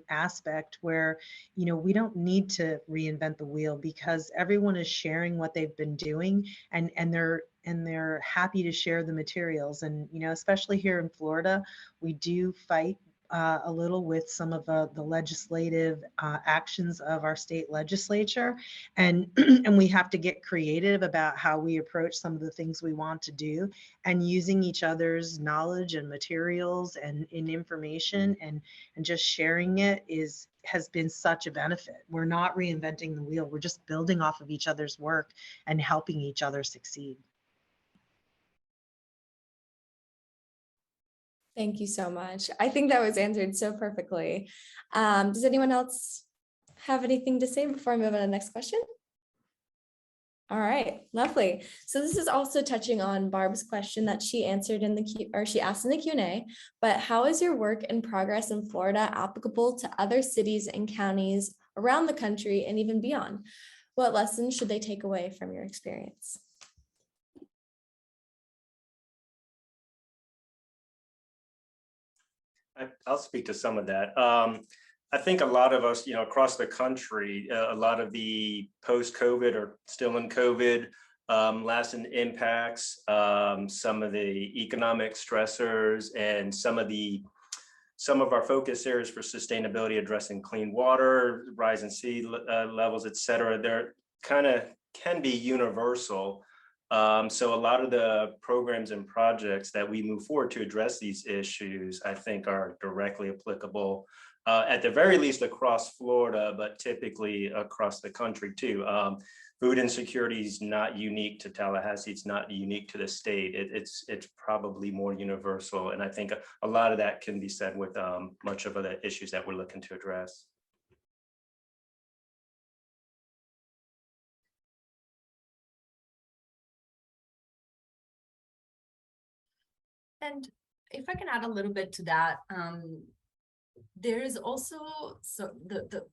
aspect, where, you know, we don't need to reinvent the wheel because everyone is sharing what they've been doing, and they're happy to share the materials. And, you know, especially here in Florida, we do fight a little with some of the legislative actions of our state legislature, and and we have to get creative about how we approach some of the things we want to do, and using each other's knowledge and materials and information and just sharing it has been such a benefit. We're not reinventing the wheel. We're just building off of each other's work and helping each other succeed. Thank you so much. I think that was answered so perfectly. Does anyone else have anything to say before I move on to the next question? All right, lovely. So this is also touching on Barb's question that she answered in she asked in the Q&A, but how is your work in progress in Florida applicable to other cities and counties around the country and even beyond? What lessons should they take away from your experience? I'll speak to some of that. I think a lot of us, you know, across the country, a lot of the post-COVID or still in COVID lasting impacts, some of the economic stressors, and some of our focus areas for sustainability, addressing clean water, rising sea levels, et cetera, they're kind of can be universal. So a lot of the programs and projects that we move forward to address these issues, I think, are directly applicable, at the very least across Florida, but typically across the country too. Food insecurity is not unique to Tallahassee. It's not unique to the state. It's probably more universal. And I think a lot of that can be said with much of the issues that we're looking to address. And if I can add a little bit to that, there is also, so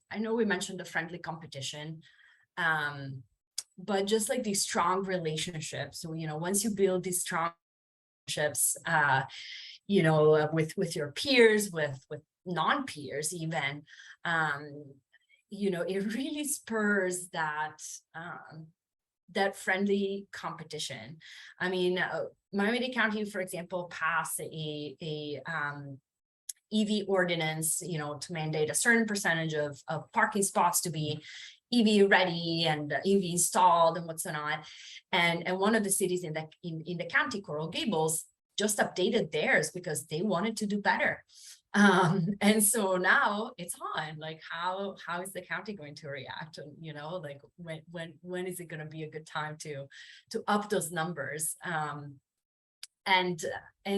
I know we mentioned the friendly competition, but just like these strong relationships. So, you know, once you build these strong relationships, you know, with your peers, with non-peers even, you know, it really spurs that that friendly competition. I mean, Miami-Dade County, for example, passed a EV ordinance, you know, to mandate a certain percentage of parking spots to be EV ready and EV installed and what's not. And one of the cities in the county, Coral Gables, just updated theirs because they wanted to do better. And so now it's on, like, how is the county going to react? And, you know, like when is it going to be a good time to up those numbers? And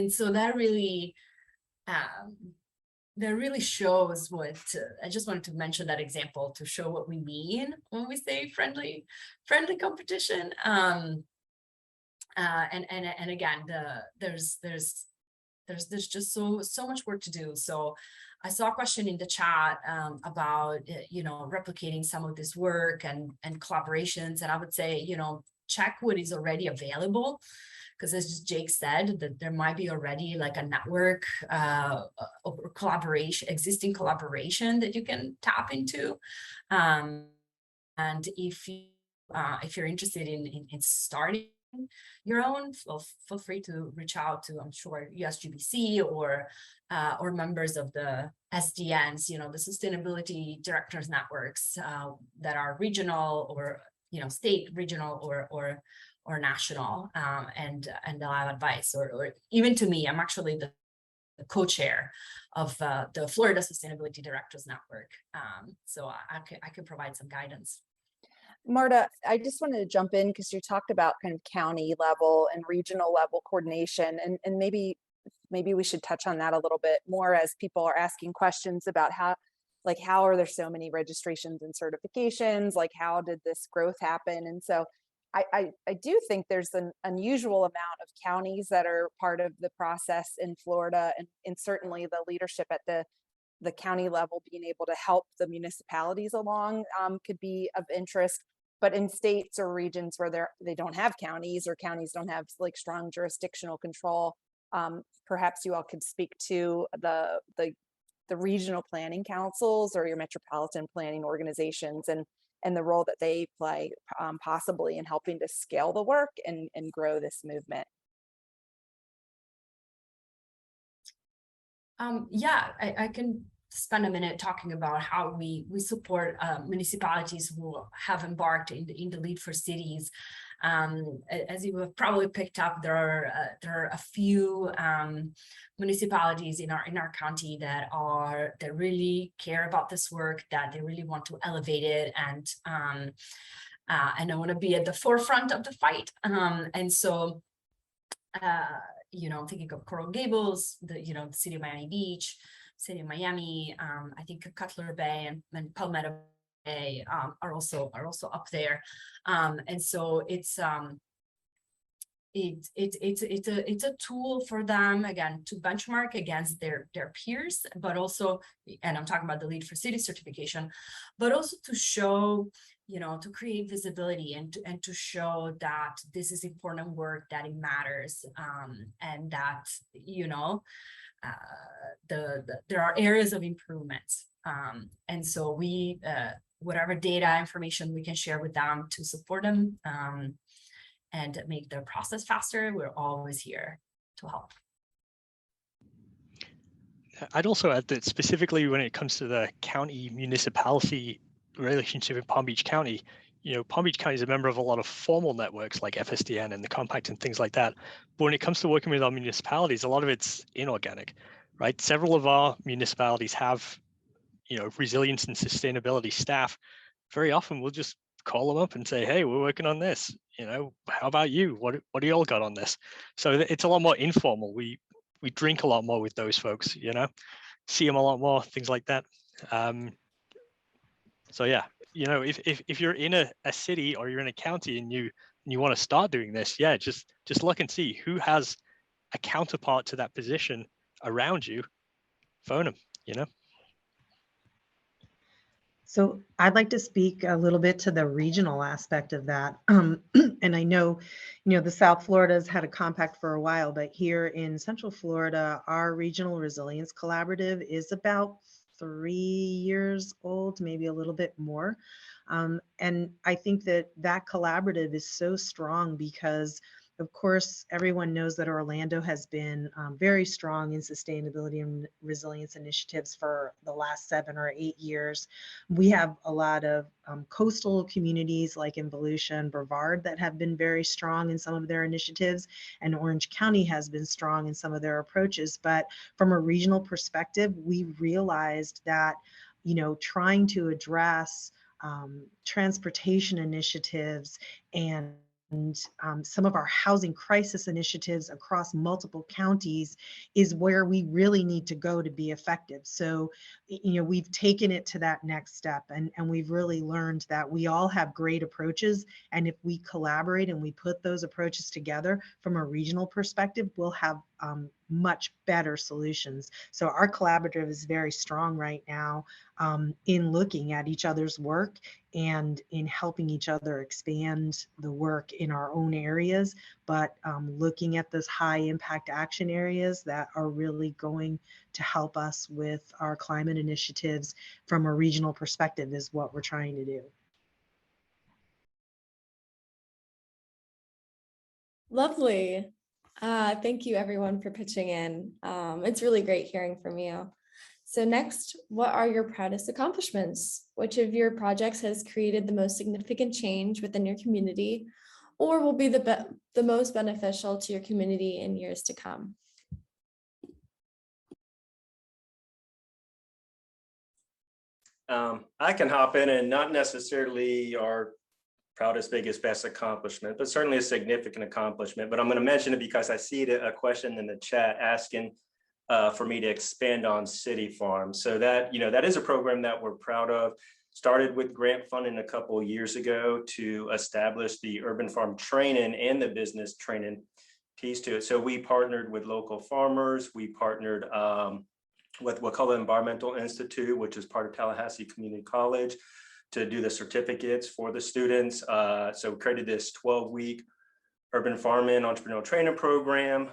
so that really shows what, I just wanted to mention that example to show what we mean when we say friendly competition. And again, there's just so much work to do. So I saw a question in the chat about, you know, replicating some of this work and collaborations. And I would say, you know, check what is already available, because as Jake said, that there might be already like a network or collaboration, existing collaboration that you can tap into. And if you're interested in starting your own, feel free to reach out to, I'm sure, USGBC or members of the SDNs, you know, the Sustainability Directors Networks that are regional or, you know, state, regional or national, and they'll have advice, or even to me. I'm actually the co-chair of the Florida Sustainability Directors Network, so I could provide some guidance. Marta, I just wanted to jump in because you talked about kind of county level and regional level coordination, and maybe we should touch on that a little bit more as people are asking questions about how are there so many registrations and certifications? Like, how did this growth happen? And so I do think there's an unusual amount of counties that are part of the process in Florida, and certainly the leadership at the county level being able to help the municipalities along could be of interest. But in states or regions where they don't have counties, or counties don't have like strong jurisdictional control, perhaps you all could speak to the regional planning councils or your metropolitan planning organizations and the role that they play possibly in helping to scale the work and grow this movement. Yeah, I can spend a minute talking about how we support municipalities who have embarked in the LEED for Cities. As you have probably picked up, there are a few municipalities in our county that really care about this work, that they really want to elevate it, and I want to be at the forefront of the fight. And so, you know, I'm thinking of Coral Gables, the city of Miami Beach, city of Miami. I think Cutler Bay and Palmetto Bay are also up there, and so it's a tool for them, again, to benchmark against their peers, but also, and I'm talking about the LEED for Cities certification, but also to show, you know, to create visibility and to show that this is important work, that it matters, and that, you know, there are areas of improvements, and so we whatever data information we can share with them to support them and make the process faster, we're always here to help. I'd also add that specifically when it comes to the county municipality relationship in Palm Beach County, you know, Palm Beach County is a member of a lot of formal networks like FSDN and the Compact and things like that. But when it comes to working with our municipalities, a lot of it's inorganic, right? Several of our municipalities have, you know, resilience and sustainability staff. Very often we'll just call them up and say, hey, we're working on this. You know, how about you? What do you all got on this? So it's a lot more informal. We drink a lot more with those folks, you know, see them a lot more, things like that. So yeah, you know, if you're in a city or you're in a county and you want to start doing this, yeah, just look and see who has a counterpart to that position around you. Phone them, you know. So I'd like to speak a little bit to the regional aspect of that. And I know, you know, the South Florida has had a compact for a while, but here in Central Florida, our Regional Resilience Collaborative is about 3 years old, maybe a little bit more. And I think that collaborative is so strong because, of course, everyone knows that Orlando has been very strong in sustainability and resilience initiatives for the last 7 or 8 years. We have a lot of coastal communities like in Volusia and Brevard that have been very strong in some of their initiatives, and Orange County has been strong in some of their approaches. But from a regional perspective, we realized that, you know, trying to address transportation initiatives and some of our housing crisis initiatives across multiple counties is where we really need to go to be effective. So, you know, we've taken it to that next step, and we've really learned that we all have great approaches. And if we collaborate and we put those approaches together from a regional perspective, we'll have much better solutions. So our collaborative is very strong right now in looking at each other's work and in helping each other expand the work in our own areas, but looking at those high impact action areas that are really going to help us with our climate initiatives from a regional perspective is what we're trying to do. Lovely. Thank you everyone for pitching in. It's really great hearing from you. So next, what are your proudest accomplishments? Which of your projects has created the most significant change within your community or will be the most beneficial to your community in years to come? I can hop in, and not necessarily our proudest, biggest, best accomplishment, but certainly a significant accomplishment. But I'm going to mention it because I see a question in the chat asking for me to expand on City Farm. So that, that is a program that we're proud of. Started with grant funding a couple of years ago to establish the urban farm training and the business training piece to it. So we partnered with local farmers. We partnered with what we call the Environmental Institute, which is part of Tallahassee Community College, to do the certificates for the students. So we created this 12-week urban farming entrepreneurial training program.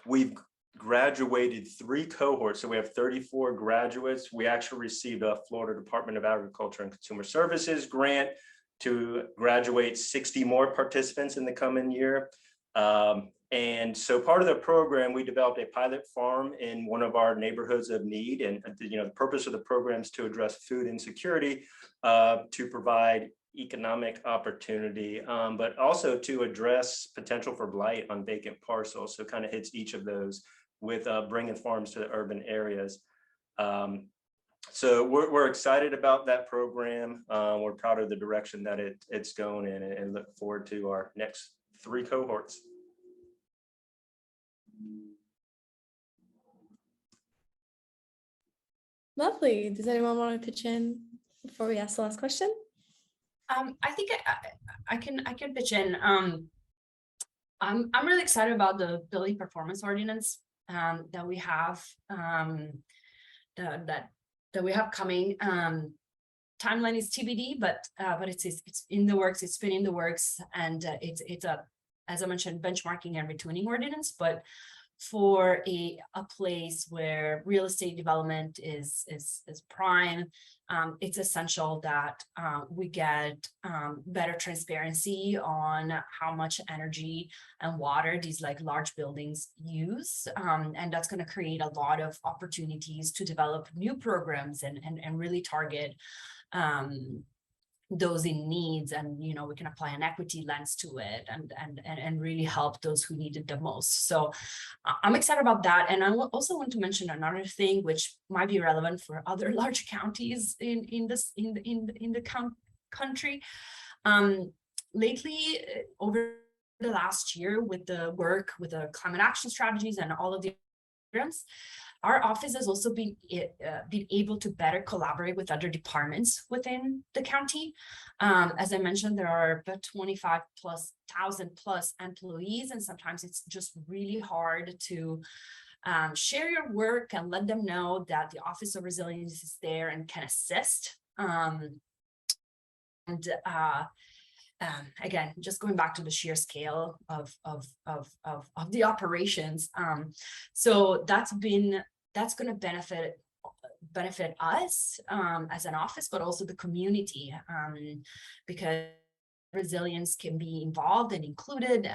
We've graduated 3 cohorts, so we have 34 graduates. We actually received a Florida Department of Agriculture and Consumer Services grant to graduate 60 more participants in the coming year. And so part of the program, we developed a pilot farm in one of our neighborhoods of need. And the purpose of the program is to address food insecurity, to provide economic opportunity, but also to address potential for blight on vacant parcels. So kind of hits each of those with bringing farms to the urban areas. So we're excited about that program. We're proud of the direction that it's going in, and look forward to our next 3 cohorts. Lovely. Does anyone want to pitch in before we ask the last question? I think I can pitch in. I'm really excited about the building performance ordinance that we have that we have coming. Timeline is TBD, but it's in the works. It's been in the works, and it's a, as I mentioned, benchmarking and retuning ordinance, but for a place where real estate development is prime, it's essential that we get better transparency on how much energy and water these large buildings use, and that's going to create a lot of opportunities to develop new programs and really target those in needs, and we can apply an equity lens to it and really help those who need it the most. So I'm excited about that. And I also want to mention another thing which might be relevant for other large counties in the country. Lately, over the last year, with the work with the climate action strategies and all of the programs, our office has also been able to better collaborate with other departments within the county. As I mentioned, there are about 25,000 plus employees, and sometimes it's just really hard to share your work and let them know that the Office of Resilience is there and can assist. Again, just going back to the sheer scale of the operations. So that's going to benefit us as an office, but also the community, because resilience can be involved and included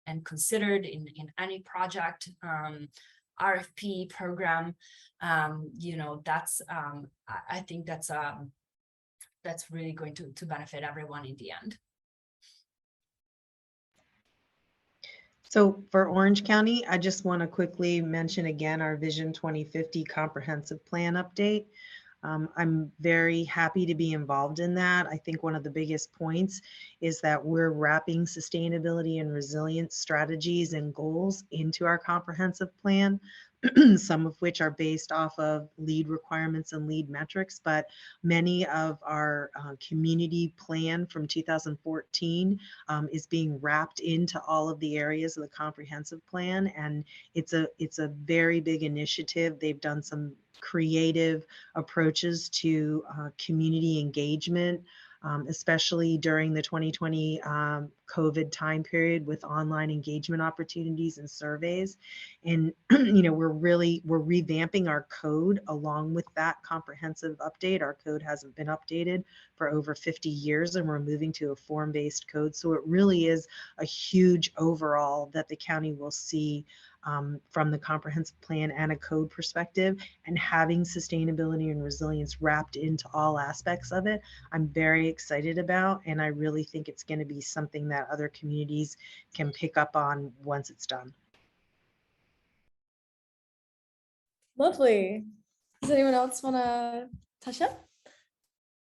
and considered in any project, RFP program. I think that's really going to benefit everyone in the end. So for Orange County, I just want to quickly mention again our Vision 2050 comprehensive plan update. I'm very happy to be involved in that. I think one of the biggest points is that we're wrapping sustainability and resilience strategies and goals into our comprehensive plan, some of which are based off of LEED requirements and LEED metrics, but many of our community plan from 2014 is being wrapped into all of the areas of the comprehensive plan. And it's a very big initiative. They've done some creative approaches to community engagement, especially during the 2020 COVID time period with online engagement opportunities and surveys. And, you know, we're revamping our code along with that comprehensive update. Our code hasn't been updated for over 50 years, and we're moving to a form-based code. So it really is a huge overall that the county will see from the comprehensive plan and a code perspective, and having sustainability and resilience wrapped into all aspects of it, I'm very excited about, and I really think it's going to be something that other communities can pick up on once it's done. Lovely. Does anyone else want to touch up?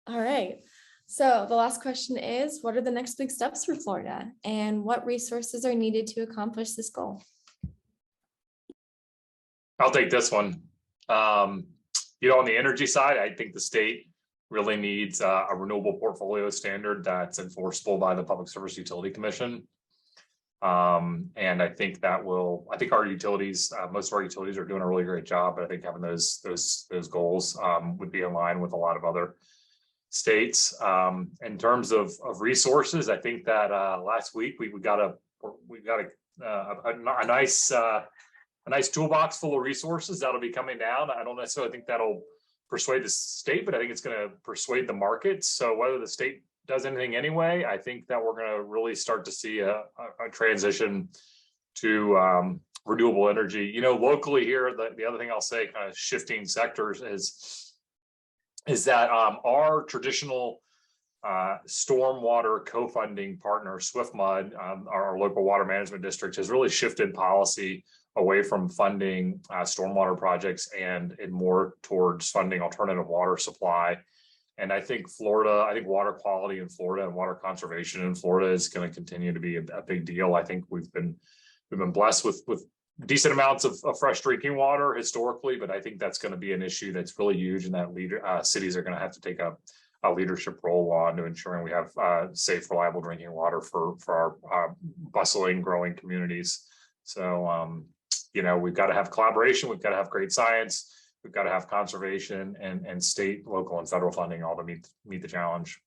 All right. So the last question is, what are the next big steps for Florida, and what resources are needed to accomplish this goal? I'll take this one. You know, on the energy side, I think the state really needs a renewable portfolio standard that's enforceable by the Public Service Utility Commission. And I think I think our utilities, most of our utilities are doing a really great job, but I think having those goals would be in line with a lot of other states. In terms of resources, I think that last week we got a nice toolbox full of resources that'll be coming down. I don't necessarily think that'll persuade the state, but I think it's going to persuade the markets. So whether the state does anything anyway, I think that we're going to really start to see a transition to renewable energy. You know, locally here, the other thing I'll say, kind of shifting sectors, is that our traditional stormwater co-funding partner, SwiftMud, our local water management district, has really shifted policy away from funding stormwater projects and more towards funding alternative water supply. And I think water quality in Florida and water conservation in Florida is going to continue to be a big deal. I think we've been blessed with decent amounts of fresh drinking water historically, but I think that's going to be an issue that's really huge, and that cities are going to have to take a leadership role on to ensuring we have safe, reliable drinking water for our bustling, growing communities. So, you know, we've got to have collaboration, we've got to have great science, we've got to have conservation and state, local, and federal funding all to meet the challenge.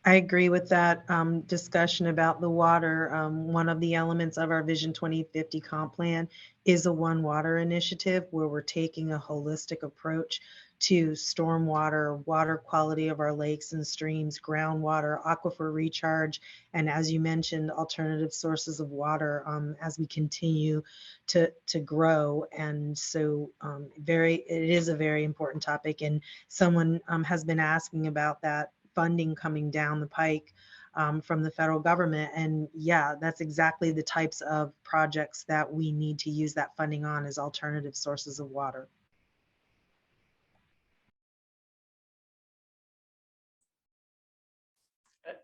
I agree with that discussion about the water. One of the elements of our Vision 2050 comp plan is a One Water initiative, where we're taking a holistic approach to stormwater, water quality of our lakes and streams, groundwater, aquifer recharge, and, as you mentioned, alternative sources of water as we continue to grow. And so it is a very important topic, and someone has been asking about that funding coming down the pike from the federal government. And yeah, that's exactly the types of projects that we need to use that funding on, as alternative sources of water.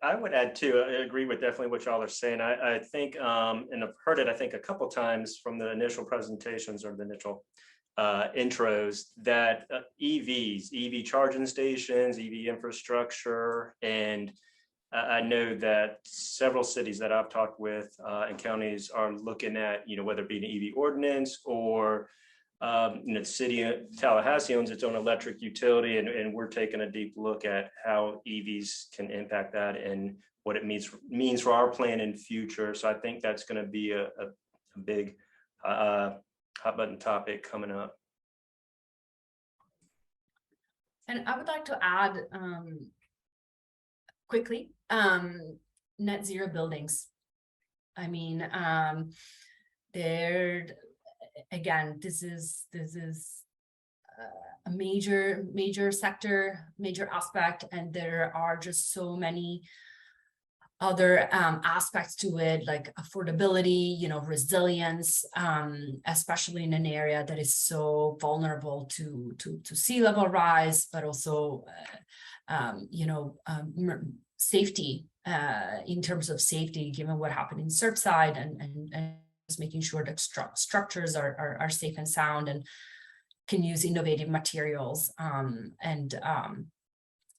I would add too, I agree with definitely what y'all are saying. I think, and I've heard it, I think a couple times from the initial presentations or the initial intros, that EV charging stations, EV infrastructure, and I know that several cities that I've talked with and counties are looking at, you know, whether it be an EV ordinance or you know, the city of Tallahassee owns its own electric utility, and we're taking a deep look at how EVs can impact that and what it means for our plan in future. So I think that's going to be a big hot button topic coming up. And I would like to add quickly, net zero buildings. I mean, again, this is a major sector, major aspect, and there are just so many other aspects to it, like affordability, you know, resilience, especially in an area that is so vulnerable to sea level rise, but also, you know, safety, in terms of safety, given what happened in Surfside, and just making sure that structures are safe and sound and can use innovative materials, and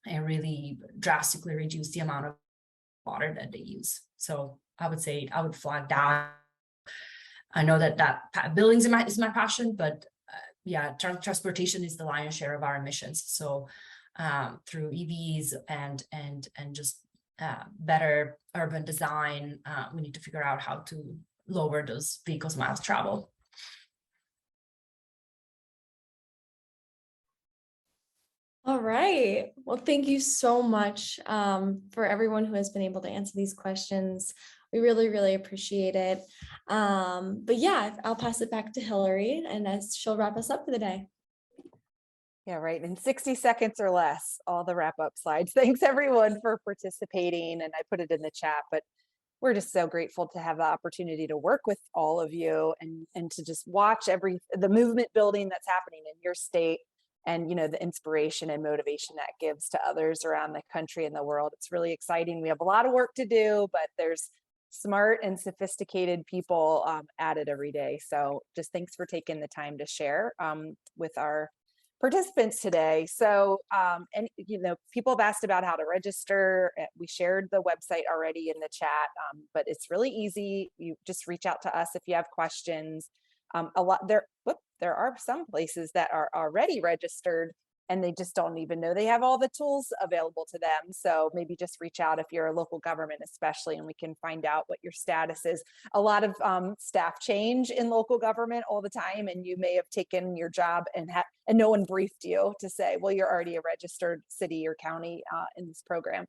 really drastically reduce the amount of water that they use. So I would say I would flag that. I know that buildings is my passion, but yeah, transportation is the lion's share of our emissions. So through EVs and just better urban design. We need to figure out how to lower those vehicles miles traveled. All right. Well, thank you so much for everyone who has been able to answer these questions. We really, really appreciate it. But yeah, I'll pass it back to Hillary, and as she'll wrap us up for the day. Yeah, right. In 60 seconds or less, all the wrap up slides. Thanks everyone for participating. And I put it in the chat, but we're just so grateful to have the opportunity to work with all of you and to just watch the movement building that's happening in your state, and the inspiration and motivation that gives to others around the country and the world. It's really exciting. We have a lot of work to do, but there's smart and sophisticated people at it every day. So just thanks for taking the time to share with our participants today. So, and people have asked about how to register. We shared the website already in the chat, but it's really easy. You just reach out to us if you have questions. There are some places that are already registered and they just don't even know they have all the tools available to them. So maybe just reach out if you're a local government, especially, and we can find out what your status is. A lot of staff change in local government all the time, and you may have taken your job and no one briefed you to say, well, you're already a registered city or county in this program.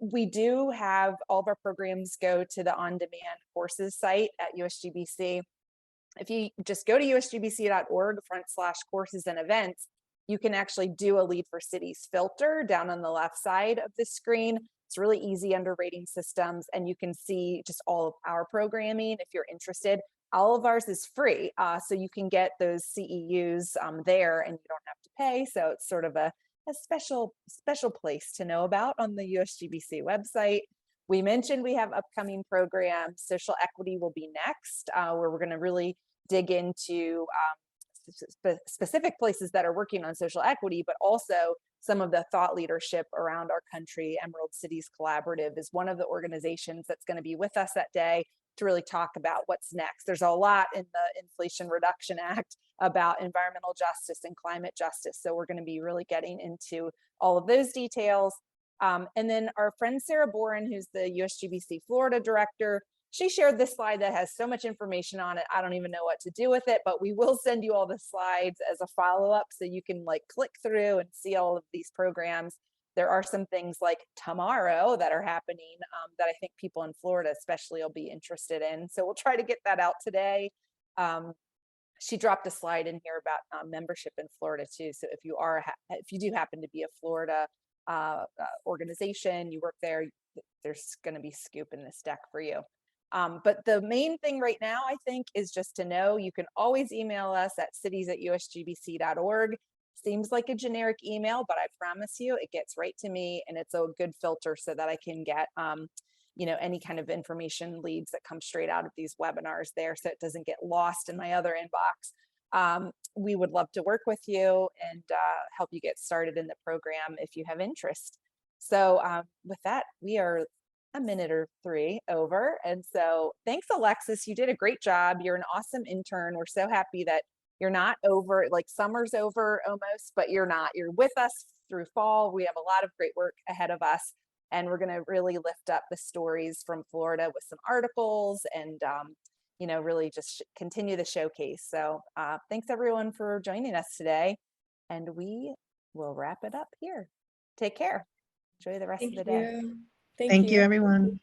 We do have all of our programs go to the on-demand courses site at USGBC. If you just go to usgbc.org/courses and events, you can actually do a Lead for Cities filter down on the left side of the screen. It's really easy under rating systems, and you can see just all of our programming if you're interested. All of ours is free, so you can get those CEUs there and you don't have to pay. So it's sort of a special place to know about on the USGBC website. We mentioned we have upcoming programs. Social equity will be next, where we're going to really dig into specific places that are working on social equity, but also some of the thought leadership around our country. Emerald Cities Collaborative is one of the organizations that's going to be with us that day to really talk about what's next. There's a lot in the Inflation Reduction Act about environmental justice and climate justice. So we're going to be really getting into all of those details. And then our friend Sarah Boren, who's the USGBC Florida director, she shared this slide that has so much information on it. I don't even know what to do with it, but we will send you all the slides as a follow-up so you can click through and see all of these programs. There are some things like tomorrow that are happening that I think people in Florida especially will be interested in. So we'll try to get that out today. She dropped a slide in here about membership in Florida too. So if you do happen to be a Florida organization, you work there, there's going to be scoop in this deck for you. But the main thing right now, I think, is just to know you can always email us at cities@usgbc.org. Seems like a generic email, but I promise you it gets right to me, and it's a good filter so that I can get any kind of information leads that come straight out of these webinars there, so it doesn't get lost in my other inbox. We would love to work with you and help you get started in the program if you have interest. So with that, we are a minute or 3 over. And so thanks, Alexis. You did a great job. You're an awesome intern. We're so happy that you're not over, summer's over almost, but you're not. You're with us through fall. We have a lot of great work ahead of us. And we're going to really lift up the stories from Florida with some articles and, really just continue the showcase. So thanks everyone for joining us today. And we will wrap it up here. Take care. Enjoy the rest of the day. Thank you, everyone.